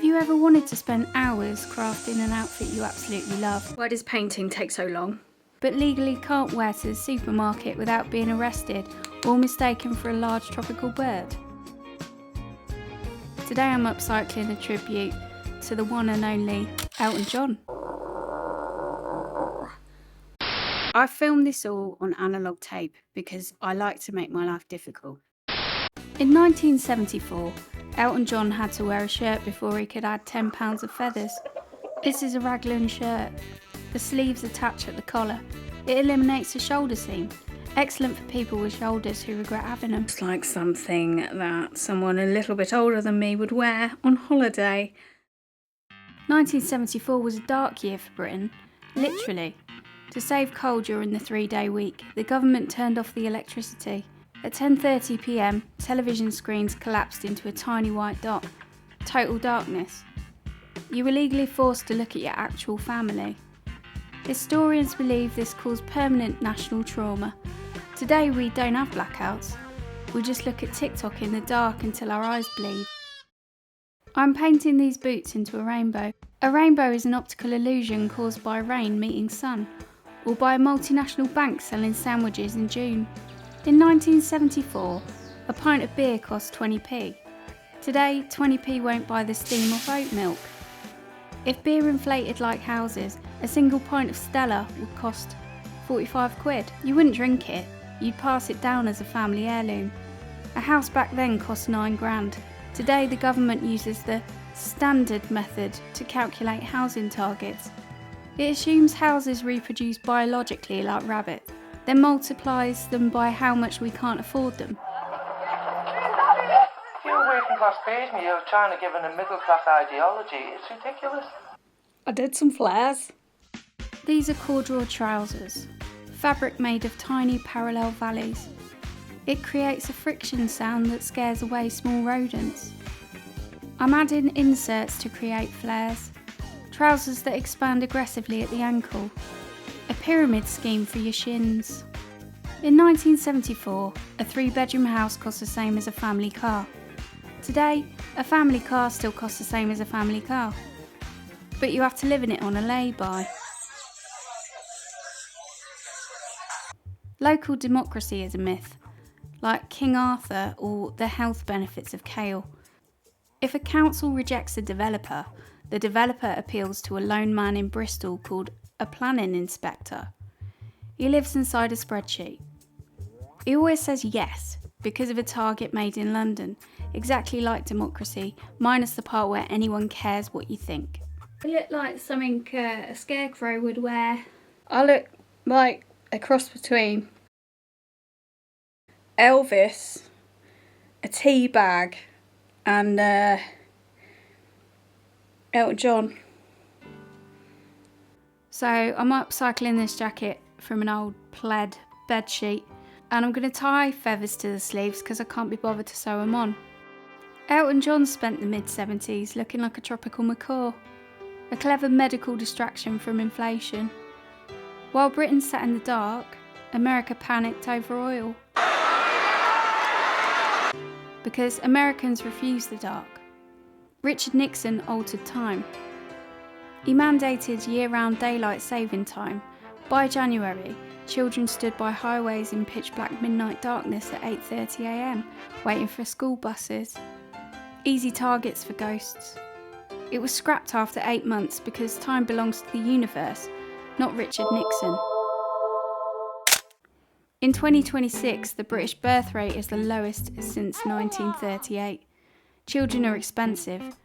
Have you ever wanted to spend hours crafting an outfit you absolutely love? Why does painting take so long? But legally can't wear to the supermarket without being arrested or mistaken for a large tropical bird? Today I'm upcycling a tribute to the one and only Elton John. I filmed this all on analogue tape because I like to make my life difficult. In 1974, Elton John had to wear a shirt before he could add 10 pounds of feathers. This is a Raglan shirt. The sleeves attach at the collar. It eliminates the shoulder seam. Excellent for people with shoulders who regret having them. It's like something that someone a little bit older than me would wear on holiday. 1974 was a dark year for Britain, literally. To save coal during the 3-day week, the government turned off the electricity. At 10:30 p.m, television screens collapsed into a tiny white dot. Total darkness. You were legally forced to look at your actual family. Historians believe this caused permanent national trauma. Today we don't have blackouts. We just look at TikTok in the dark until our eyes bleed. I'm painting these boots into a rainbow. A rainbow is an optical illusion caused by rain meeting sun, or by a multinational bank selling sandwiches in June. In 1974, a pint of beer cost 20p. Today, 20p won't buy the steam off oat milk. If beer inflated like houses, a single pint of Stella would cost 45 quid. You wouldn't drink it, you'd pass it down as a family heirloom. A house back then cost 9 grand. Today, the government uses the standard method to calculate housing targets. It assumes houses reproduce biologically like rabbits, then multiplies them by how much we can't afford them. You're working class person, you're trying to give in a middle class ideology. It's ridiculous. I did some flares. These are corduroy trousers, fabric made of tiny parallel valleys. It creates a friction sound that scares away small rodents. I'm adding inserts to create flares, trousers that expand aggressively at the ankle, a pyramid scheme for your shins. In 1974, a 3-bedroom house cost the same as a family car. Today, a family car still costs the same as a family car, but you have to live in it on a lay-by. Local democracy is a myth, like King Arthur or the health benefits of kale. If a council rejects a developer, the developer appeals to a lone man in Bristol called a planning inspector. He lives inside a spreadsheet. He always says yes because of a target made in London, exactly like democracy, minus the part where anyone cares what you think. I look like something a scarecrow would wear. I look like a cross between Elvis, a tea bag, and Elton John. So I'm upcycling this jacket from an old plaid bedsheet, and I'm going to tie feathers to the sleeves because I can't be bothered to sew them on. Elton John spent the mid-70s looking like a tropical macaw, a clever medical distraction from inflation. While Britain sat in the dark, America panicked over oil. Because Americans refused the dark. Richard Nixon altered time. He mandated year-round daylight saving time. By January, children stood by highways in pitch-black midnight darkness at 8:30 a.m, waiting for school buses. Easy targets for ghosts. It was scrapped after 8 months because time belongs to the universe, not Richard Nixon. In 2026, the British birth rate is the lowest since 1938. Children are expensive.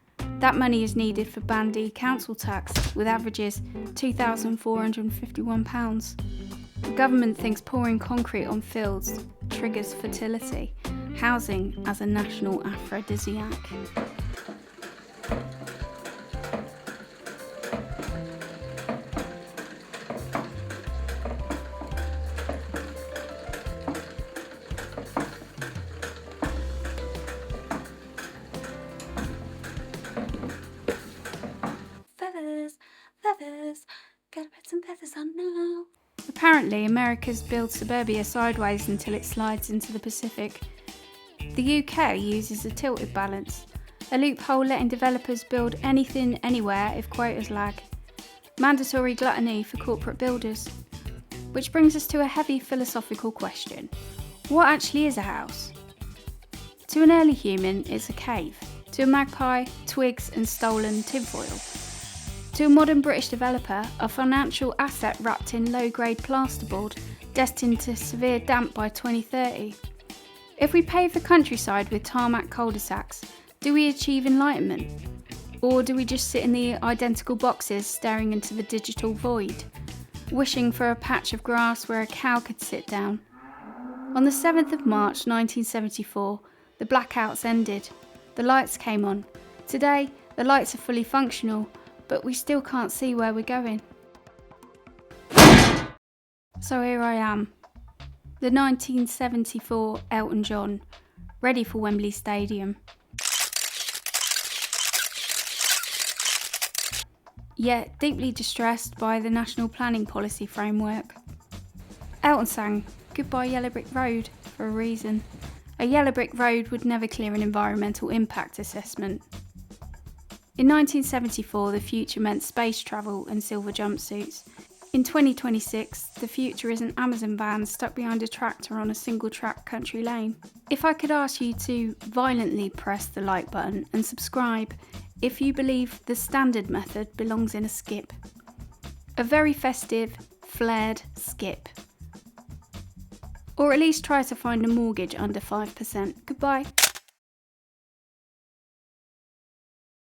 That money is needed for Bandy council tax, with averages £2,451. The government thinks pouring concrete on fields triggers fertility, housing as a national aphrodisiac. Feathers, gotta put some feathers on now. Apparently, America's build suburbia sideways until it slides into the Pacific. The UK uses a tilted balance. A loophole letting developers build anything anywhere if quotas lag. Mandatory gluttony for corporate builders. Which brings us to a heavy philosophical question. What actually is a house? To an early human, it's a cave. To a magpie, twigs and stolen tinfoil. To a modern British developer, a financial asset wrapped in low-grade plasterboard, destined to severe damp by 2030. If we pave the countryside with tarmac cul-de-sacs, do we achieve enlightenment? Or do we just sit in the identical boxes staring into the digital void, wishing for a patch of grass where a cow could sit down? On the 7th of March 1974, the blackouts ended. The lights came on. Today, the lights are fully functional, but we still can't see where we're going. So here I am, the 1974 Elton John, ready for Wembley Stadium. Yet deeply distressed by the National Planning Policy Framework. Elton sang Goodbye Yellow Brick Road for a reason. A yellow brick road would never clear an environmental impact assessment. In 1974, the future meant space travel and silver jumpsuits. In 2026, the future is an Amazon van stuck behind a tractor on a single-track country lane. If I could ask you to violently press the like button and subscribe if you believe the standard method belongs in a skip. A very festive, flared skip. Or at least try to find a mortgage under 5%. Goodbye.